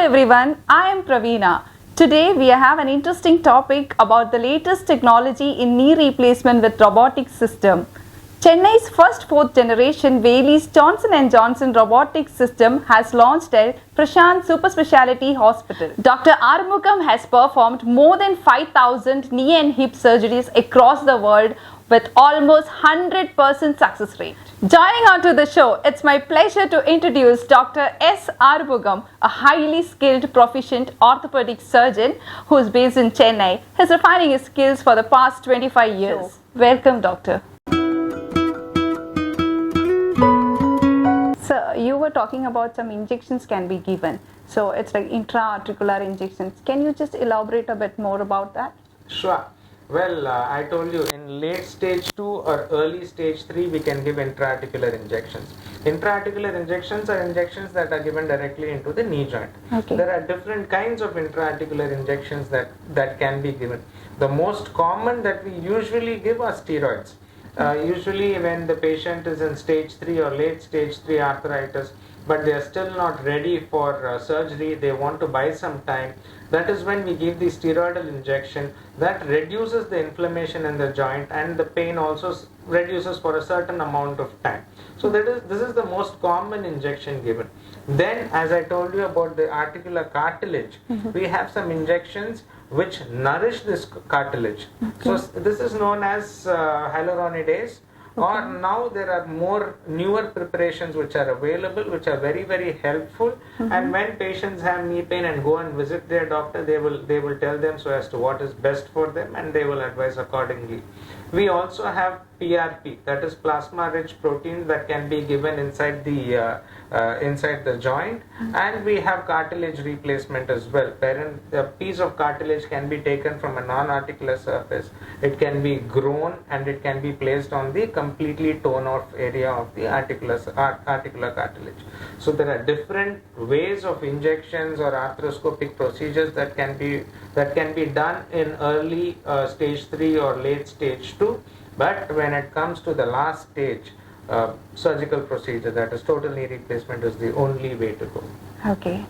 everyone, I am Praveena. Today we have an interesting topic about the latest technology in knee replacement with robotic system. Chennai's first 4th generation Whaley's Johnson & Johnson robotic system has launched at Prashanth Super Speciality Hospital. Dr.Arumugam has performed more than 5,000 knee and hip surgeries across the world with almost 100% success rate. Joining on to the show, it's my pleasure to introduce Dr. S. Arumugam, a highly skilled proficient orthopedic surgeon who is based in Chennai. He's refining his skills for the past 25 years. Welcome, doctor. So you were talking about some injections can be given. So it's like intra-articular injections. Can you just elaborate a bit more about that? Sure. Well, I told you in late stage 2 or early stage 3 we can give intra-articular injections. Intra-articular injections are injections that are given directly into the knee joint. Okay. There are different kinds of intra-articular injections that can be given. The most common that we usually give are steroids. Usually when the patient is in stage 3 or late stage 3 arthritis, but they are still not ready for surgery, they want to buy some time, that is when we give the steroidal injection that reduces the inflammation in the joint, and the pain also reduces for a certain amount of time. So this is the most common injection given. Then, as I told you about the articular cartilage, we have some injections which nourish this cartilage. So this is known as hyaluronidase. Or now there are more newer preparations which are available, which are very, very helpful. And when patients have knee pain and go and visit their doctor, they will tell them so as to what is best for them, and they will advise accordingly. We also have PRP, that is plasma-rich proteins that can be given inside the joint, and we have cartilage replacement as well, wherein a piece of cartilage can be taken from a non-articular surface. It can be grown and it can be placed on the completely torn off area of the articular cartilage. So there are different ways of injections or arthroscopic procedures that can be done in early stage 3 or late stage 2. But when it comes to the last stage, surgical procedure, that is total knee replacement, is the only way to go. Okay.